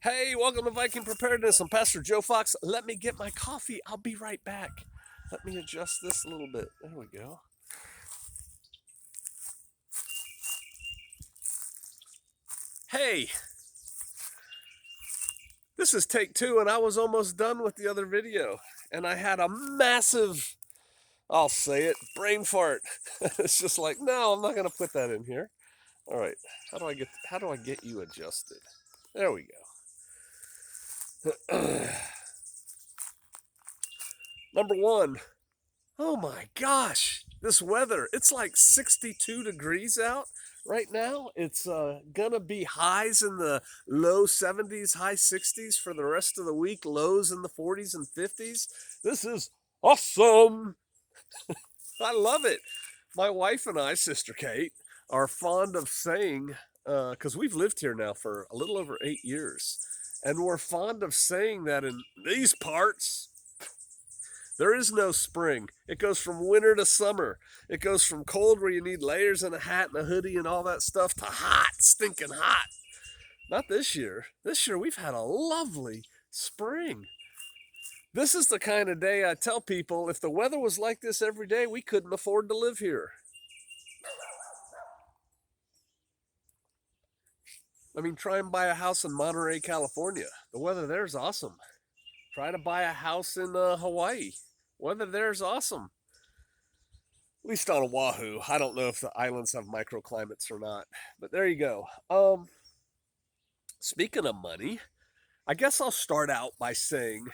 Hey, welcome to Viking Preparedness. I'm Pastor Joe Fox. Let me get my coffee. I'll be right back. Let me adjust this a little bit. There we go. Hey, this is take two, and I was almost done with the other video. And I had a massive, I'll say it, brain fart. It's just like, no, I'm not gonna put that in here. All right, how do I get you adjusted? There we go. Number one, oh my gosh, this weather, it's like 62 degrees out right now. It's gonna be highs in the low 70s, high 60s for the rest of the week, lows in the 40s and 50s. This is awesome. I love it. My wife and I, Sister Kate, are fond of saying, because we've lived here now for a little over 8 years, and we're fond of saying that in these parts, there is no spring. It goes from winter to summer. It goes from cold where you need layers and a hat and a hoodie and all that stuff to hot, stinking hot. Not this year. This year we've had a lovely spring. This is the kind of day I tell people if the weather was like this every day, we couldn't afford to live here. I mean, try and buy a house in Monterey, California. The weather there is awesome. Try to buy a house in Hawaii. Weather there is awesome. At least on Oahu. I don't know if the islands have microclimates or not, but there you go. Speaking of money, I guess I'll start out by saying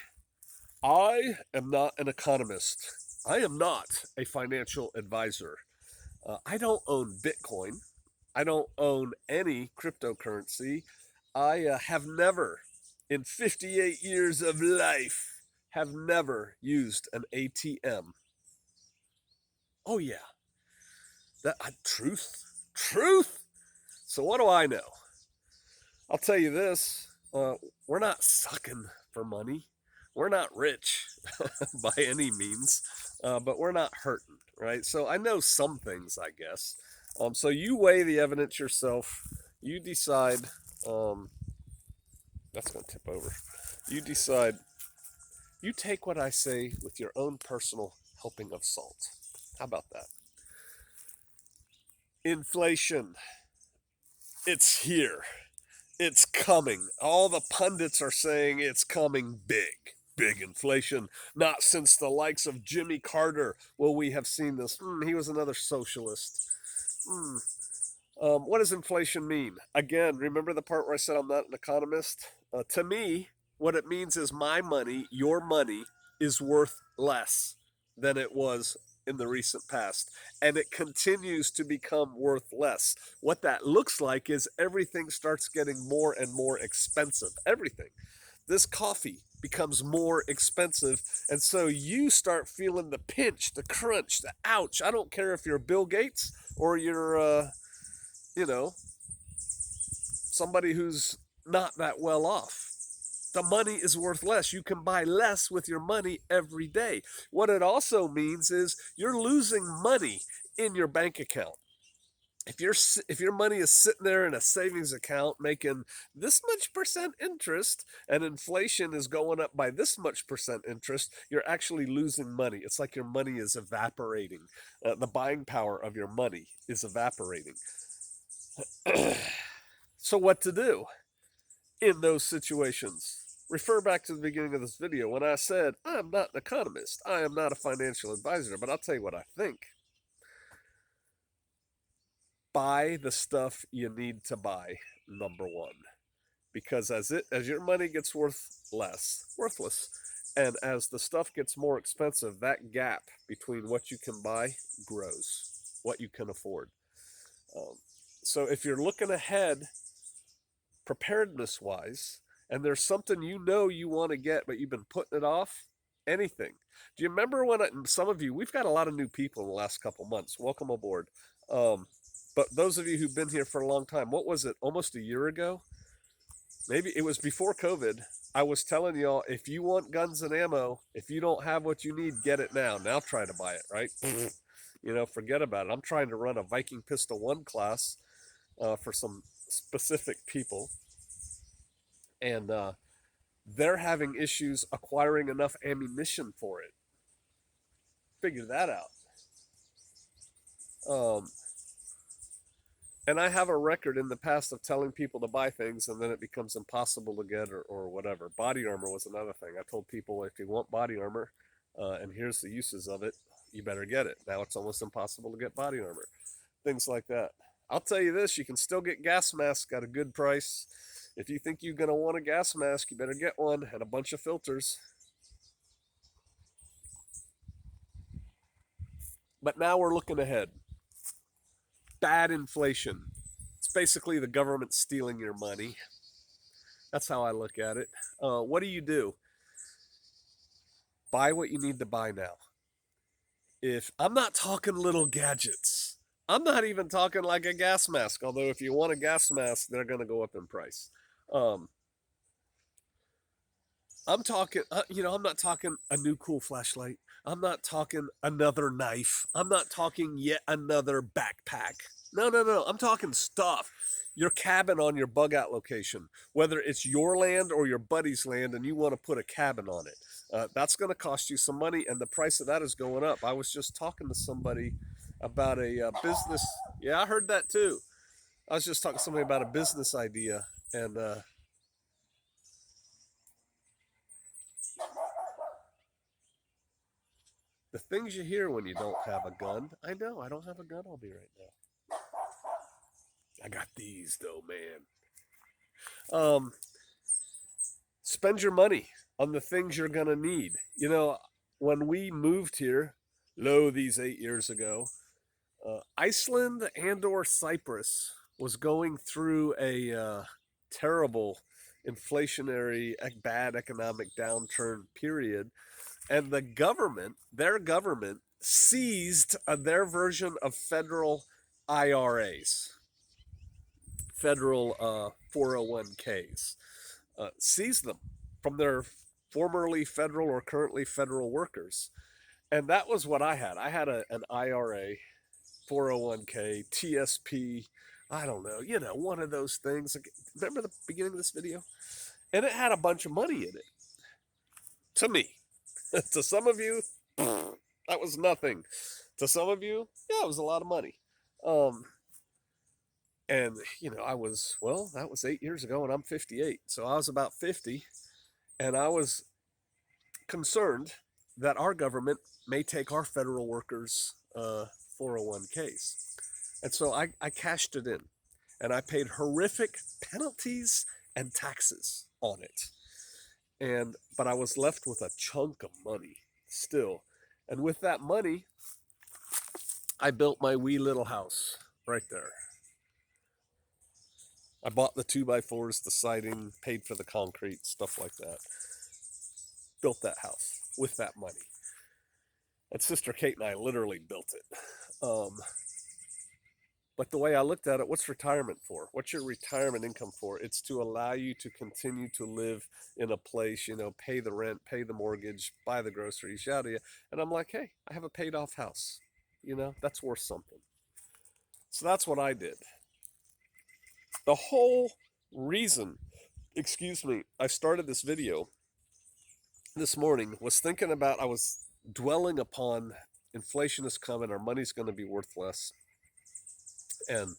I am not an economist. I am not a financial advisor. I don't own Bitcoin. I don't own any cryptocurrency. I have never, in 58 years of life, have never used an ATM. Oh yeah, that truth. So what do I know? I'll tell you this: we're not sucking for money. We're not rich by any means, but we're not hurting, right? So I know some things, I guess. So you weigh the evidence yourself. You decide. Um, that's going to tip over. You decide. You take what I say with your own personal helping of salt. How about that? Inflation. It's here. It's coming. All the pundits are saying it's coming big. Big inflation. Not since the likes of Jimmy Carter will we have seen this. He was another socialist. Mm. What does inflation mean? Again, remember the part where I said I'm not an economist? To me, what it means is my money, your money, is worth less than it was in the recent past. And it continues to become worth less. What that looks like is everything starts getting more and more expensive. Everything. This coffee becomes more expensive. And so you start feeling the pinch, the crunch, the ouch. I don't care if you're Bill Gates or you're, you know, somebody who's not that well off. The money is worth less. You can buy less with your money every day. What it also means is you're losing money in your bank account. If your money is sitting there in a savings account making this much percent interest and inflation is going up by this much percent interest, you're actually losing money. It's like your money is evaporating. The buying power of your money is evaporating. So what to do in those situations? Refer back to the beginning of this video when I said I'm not an economist. I am not a financial advisor, but I'll tell you what I think. Buy the stuff you need to buy, number one. Because as your money gets worthless, and as the stuff gets more expensive, that gap between what you can buy grows, what you can afford. Um, so if you're looking ahead preparedness wise, and there's something you know you want to get, but you've been putting it off, anything. Do you remember when some of you, we've got a lot of new people in the last couple months. Welcome aboard. Um, but those of you who've been here for a long time, what was it, almost a year ago? Maybe it was before COVID. I was telling y'all, if you want guns and ammo, if you don't have what you need, get it now. Now try to buy it, right? Forget about it. I'm trying to run a Viking Pistol 1 class for some specific people. and they're having issues acquiring enough ammunition for it. Figure that out. Um, and I have a record in the past of telling people to buy things and then it becomes impossible to get or whatever. Body armor was another thing. I told people if you want body armor and here's the uses of it, you better get it. Now it's almost impossible to get body armor. Things like that. I'll tell you this, you can still get gas masks at a good price. If you think you're going to want a gas mask, you better get one and a bunch of filters. But now we're looking ahead. Bad inflation. It's basically the government stealing your money. That's how I look at it. What do? Buy what you need to buy now. If I'm not talking little gadgets, I'm not even talking like a gas mask. Although if you want a gas mask, they're going to go up in price. Um, I'm talking, I'm not talking a new cool flashlight. I'm not talking another knife. I'm not talking yet another backpack. No, no, no. I'm talking stuff. Your cabin on your bug out location, whether it's your land or your buddy's land and you want to put a cabin on it. That's going to cost you some money and the price of that is going up. I was just talking to somebody about a business. Yeah, I heard that too. I was just talking to somebody about a business idea and the things you hear when you don't have a gun. I know, I don't have a gun on me right now. I got these though, man. Spend your money on the things you're gonna need. When we moved here, these 8 years ago, Iceland and/or Cyprus was going through a terrible inflationary, bad economic downturn period, and their government, seized their version of federal IRAs, federal 401ks, seized them from their formerly federal or currently federal workers. And that was what I had. I had an IRA, 401k, TSP, I don't know, one of those things. Remember the beginning of this video? And it had a bunch of money in it. To me. To some of you, that was nothing. To some of you, yeah, it was a lot of money. Um, and that was 8 years ago, and I'm 58. So I was about 50, and I was concerned that our government may take our federal workers' 401ks. And so I cashed it in, and I paid horrific penalties and taxes on it. But I was left with a chunk of money still. And with that money, I built my wee little house right there. I bought the 2x4s, the siding, paid for the concrete, stuff like that. Built that house with that money. And Sister Kate and I literally built it. But the way I looked at it, what's retirement for? What's your retirement income for? It's to allow you to continue to live in a place, pay the rent, pay the mortgage, buy the groceries, yada yada. And I'm like, hey, I have a paid off house. That's worth something. So that's what I did. The whole reason, I started this video this morning was I was dwelling upon inflation is coming, our money's going to be worth less. And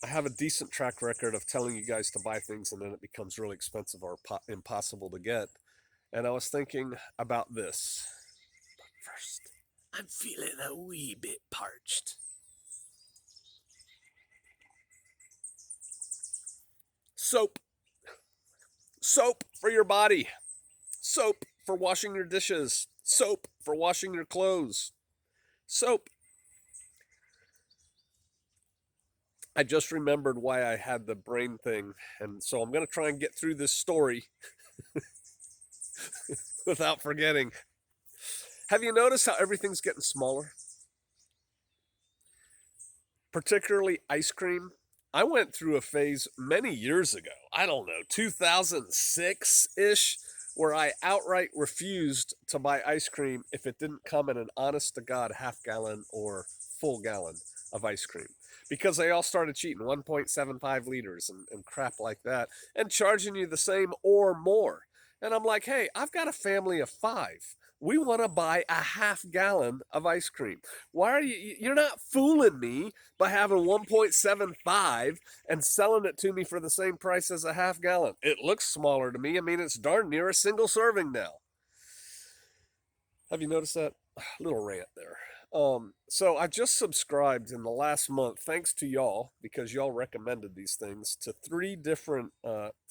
I have a decent track record of telling you guys to buy things and then it becomes really expensive or impossible to get. And I was thinking about this. But first, I'm feeling a wee bit parched. Soap. Soap for your body. Soap for washing your dishes. Soap for washing your clothes. Soap. I just remembered why I had the brain thing, and so I'm going to try and get through this story without forgetting. Have you noticed how everything's getting smaller? Particularly ice cream. I went through a phase many years ago, I don't know, 2006-ish, where I outright refused to buy ice cream if it didn't come in an honest-to-God half-gallon or full gallon. of ice cream because they all started cheating 1.75 liters and crap like that and charging you the same or more. And I'm like, hey, I've got a family of five. We want to buy a half gallon of ice cream. Why are you're not fooling me by having 1.75 and selling it to me for the same price as a half gallon. It looks smaller to me. I mean, it's darn near a single serving now. Have you noticed that? Little rant there. So I just subscribed in the last month, thanks to y'all, because y'all recommended these things, to three different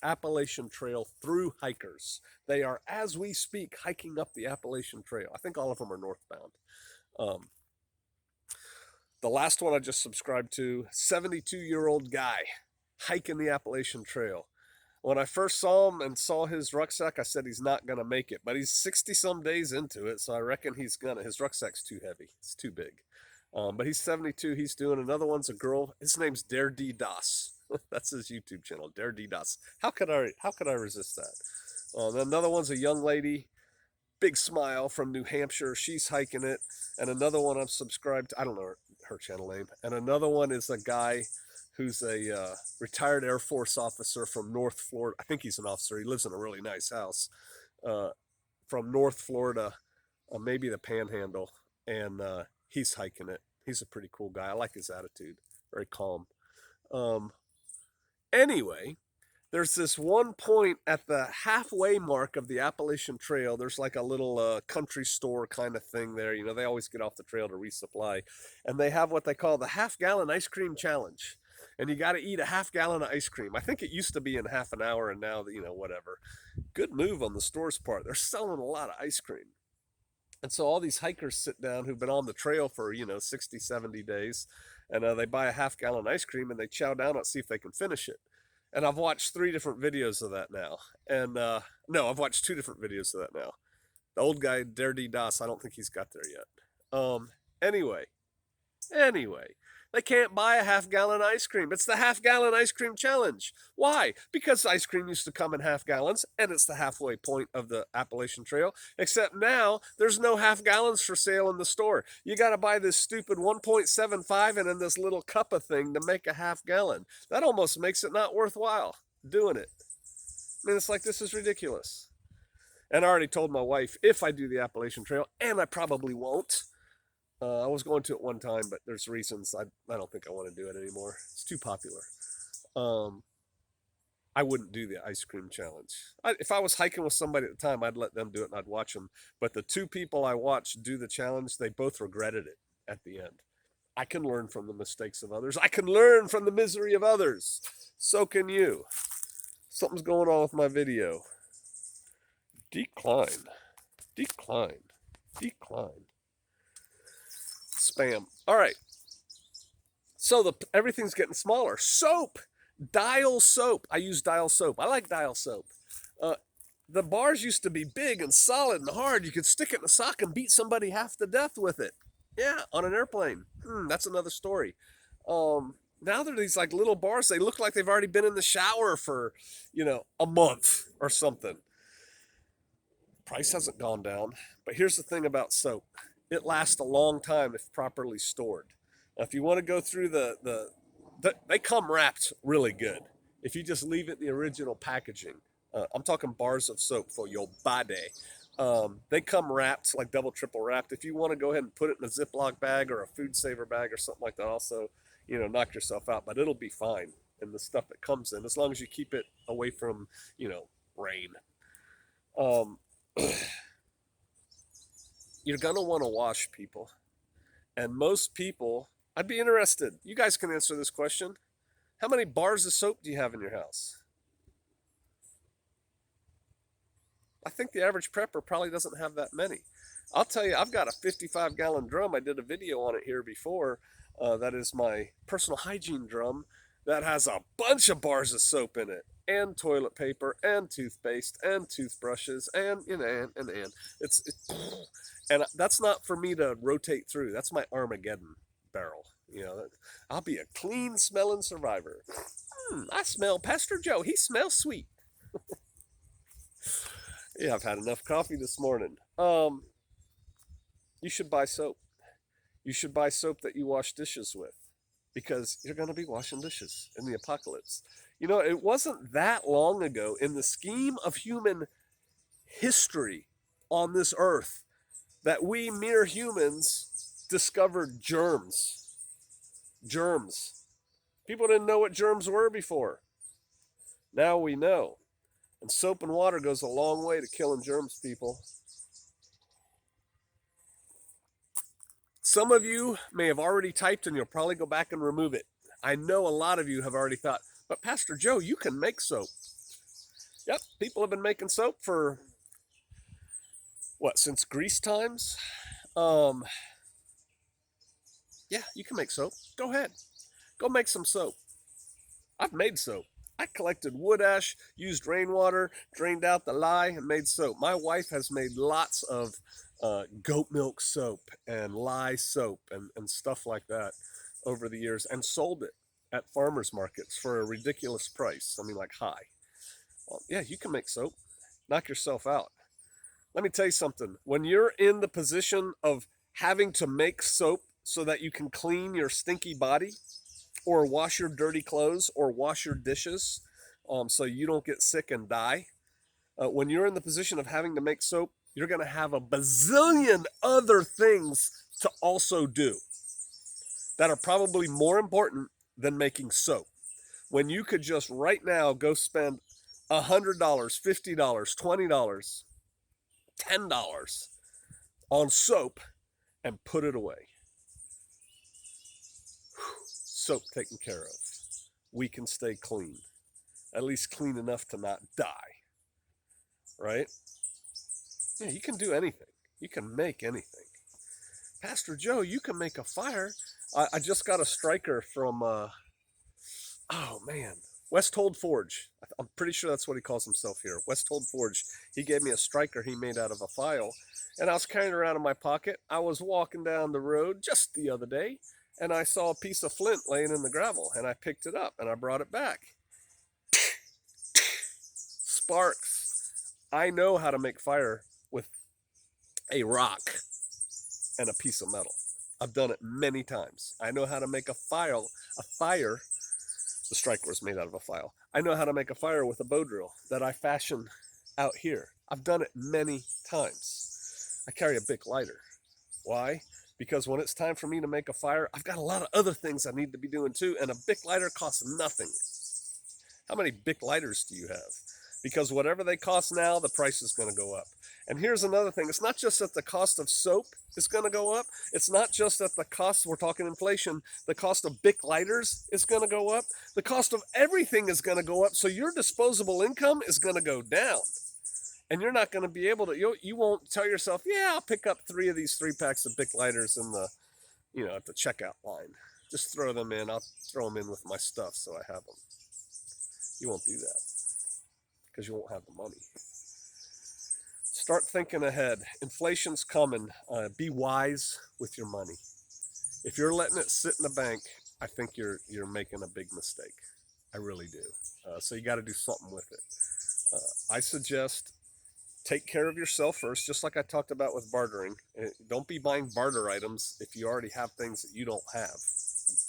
Appalachian Trail through hikers. They are, as we speak, hiking up the Appalachian Trail. I think all of them are northbound. Um, the last one I just subscribed to, 72-year-old guy hiking the Appalachian Trail. When I first saw him and saw his rucksack, I said he's not going to make it. But he's 60 some days into it, so I reckon he's going to. His rucksack's too heavy. It's too big. But he's 72. He's doing another one's a girl. His name's Dare D Das. That's his YouTube channel, Dare D Das. How could I resist that? Another one's a young lady, big smile from New Hampshire. She's hiking it. And another one I'm subscribed to, I don't know her channel name. And another one is a guy who's a retired Air Force officer from North Florida. I think he's an officer. He lives in a really nice house from North Florida, maybe the Panhandle, and he's hiking it. He's a pretty cool guy. I like his attitude. Very calm. Anyway, there's this one point at the halfway mark of the Appalachian Trail. There's like a little country store kind of thing there. You know, they always get off the trail to resupply. And they have what they call the half-gallon ice cream challenge. And you got to eat a half gallon of ice cream. I think it used to be in half an hour, and now, whatever. Good move on the store's part. They're selling a lot of ice cream. And so all these hikers sit down who've been on the trail for, 60, 70 days, and they buy a half gallon ice cream and they chow down on it, see if they can finish it. And I've watched 3 different videos of that now. And no, I've watched 2 different videos of that now. The old guy, Dare D Das, I don't think he's got there yet. Anyway, they can't buy a half gallon ice cream. It's the half gallon ice cream challenge. Why? Because ice cream used to come in half gallons, and it's the halfway point of the Appalachian Trail. Except now, there's no half gallons for sale in the store. You got to buy this stupid 1.75 and then this little cup of thing to make a half gallon. That almost makes it not worthwhile doing it. I mean, it's like, this is ridiculous. And I already told my wife, if I do the Appalachian Trail, and I probably won't, I was going to it one time, but there's reasons I don't think I want to do it anymore. It's too popular. I wouldn't do the ice cream challenge. If I was hiking with somebody at the time, I'd let them do it and I'd watch them. But the 2 people I watched do the challenge, they both regretted it at the end. I can learn from the mistakes of others. I can learn from the misery of others. So can you. Something's going on with my video. Decline. Spam. All right. So everything's getting smaller. Soap. Dial soap. I use Dial soap. I like Dial soap. The bars used to be big and solid and hard. You could stick it in a sock and beat somebody half to death with it. Yeah, on an airplane. That's another story. Now they're these like little bars. They look like they've already been in the shower for, a month or something. Price hasn't gone down. But here's the thing about soap. It lasts a long time if properly stored. Now, if you want to go through they come wrapped really good. If you just leave it in the original packaging, I'm talking bars of soap for your body. They come wrapped, like double, triple wrapped. If you want to go ahead and put it in a Ziploc bag or a food saver bag or something like that, also, knock yourself out, but it'll be fine in the stuff that comes in, as long as you keep it away from, rain. You're going to want to wash, people. And most people, I'd be interested. You guys can answer this question. How many bars of soap do you have in your house? I think the average prepper probably doesn't have that many. I'll tell you, I've got a 55-gallon drum. I did a video on it here before. That is my personal hygiene drum that has a bunch of bars of soap in it, and toilet paper, and toothpaste, and toothbrushes, and and that's not for me to rotate through. That's my Armageddon barrel. I'll be a clean smelling survivor. I smell Pastor Joe. He smells sweet. Yeah, I've had enough coffee this morning. You should buy soap. You should buy soap that you wash dishes with. because you're going to be washing dishes in the apocalypse. You know, it wasn't that long ago in the scheme of human history on this earth that we mere humans discovered germs. Germs. People didn't know what germs were before. Now we know. And soap and water goes a long way to killing germs, people. Some of you may have already typed and you'll probably go back and remove it. I know a lot of you have already thought, but Pastor Joe, you can make soap. Yep, people have been making soap for, what, since Greece times? Um, yeah, you can make soap. Go ahead. Go make some soap. I've made soap. I collected wood ash, used rainwater, drained out the lye, and made soap. My wife has made lots of goat milk soap and lye soap and stuff like that over the years and sold it at farmers markets for a ridiculous price. I mean, like high. Yeah, you can make soap. Knock yourself out. Let me tell you something. When you're in the position of having to make soap so that you can clean your stinky body, or wash your dirty clothes, or wash your dishes, so you don't get sick and die. When you're in the position of having to make soap, you're going to have a bazillion other things to also do that are probably more important than making soap. When you could just right now go spend $100, $50, $20, $10 on soap and put it away. Soap taken care of. We can stay clean. At least clean enough to not die. Right? Yeah, you can do anything. You can make anything. Pastor Joe, you can make a fire. I just got a striker from, oh man, Westhold Forge. I'm pretty sure that's what he calls himself here. Westhold Forge. He gave me a striker he made out of a file, and I was carrying it around in my pocket. I was walking down the road just the other day, and I saw a piece of flint laying in the gravel, and I picked it up, and I brought it back. Sparks. I know how to make fire with a rock and a piece of metal. I've done it many times. I know how to make a fire. The striker was made out of a file. I know how to make a fire with a bow drill that I fashion out here. I've done it many times. I carry a Bic lighter. Why? Because when it's time for me to make a fire, I've got a lot of other things I need to be doing too, and a Bic lighter costs nothing. How many Bic lighters do you have? Because whatever they cost now, the price is going to go up. And here's another thing. It's not just that the cost of soap is going to go up. It's not just that the cost, we're talking inflation, the cost of Bic lighters is going to go up. The cost of everything is going to go up. So your disposable income is going to go down. And you're not going to be able to, you won't tell yourself, yeah, I'll pick up 3 of these 3-packs of Bic lighters in the, at the checkout line. Just throw them in. I'll throw them in with my stuff so I have them. You won't do that because you won't have the money. Start thinking ahead. Inflation's coming. Be wise with your money. If you're letting it sit in the bank, I think you're making a big mistake. I really do. So you got to do something with it. I suggest take care of yourself first, just like I talked about with bartering. Don't be buying barter items if you already have things that you don't have.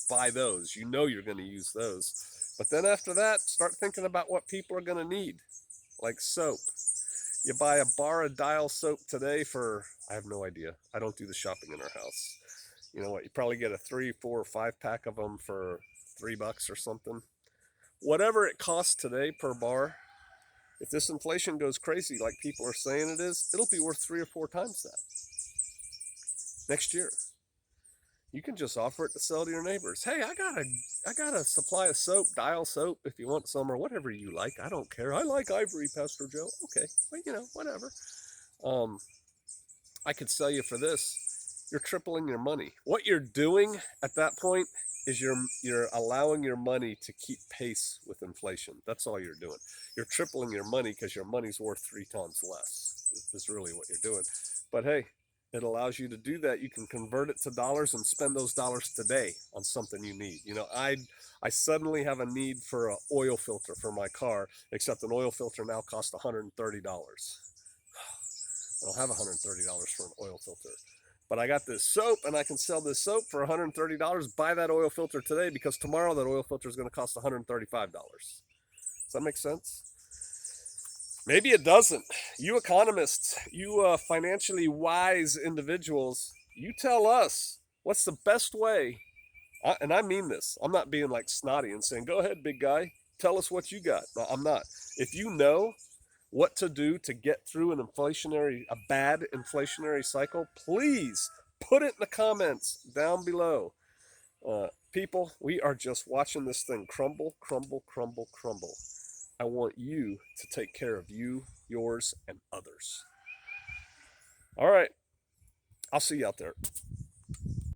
Buy those. You know you're going to use those. But then after that, start thinking about what people are going to need, like soap. You buy a bar of Dial soap today for, I have no idea. I don't do the shopping in our house. You know what? You probably get a 3, 4, or 5-pack of them for $3 or something. Whatever it costs today per bar, if this inflation goes crazy like people are saying it is, it'll be worth 3 or 4 times that next year. You can just offer it to sell to your neighbors. Hey, I got a supply of soap, Dial soap, if you want some, or whatever you like. I don't care. I like Ivory, Pastor Joe. Okay, well, whatever. I could sell you for this. You're tripling your money. What you're doing at that point is you're allowing your money to keep pace with inflation. That's all you're doing. You're tripling your money because your money's worth 3 times less. Is really what you're doing. But hey, it allows you to do that. You can convert it to dollars and spend those dollars today on something you need. I suddenly have a need for an oil filter for my car, except an oil filter now costs $130. I don't have $130 for an oil filter. but I got this soap and I can sell this soap for $130. Buy that oil filter today because tomorrow that oil filter is going to cost $135. Does that make sense? Maybe it doesn't. You economists, you financially wise individuals, you tell us what's the best way. And I mean this. I'm not being like snotty and saying, go ahead, big guy, tell us what you got. No, I'm not. If you know what to do to get through a bad inflationary cycle, please put it in the comments down below. People, we are just watching this thing crumble, crumble, crumble, crumble. I want you to take care of you, yours, and others. All right. I'll see you out there.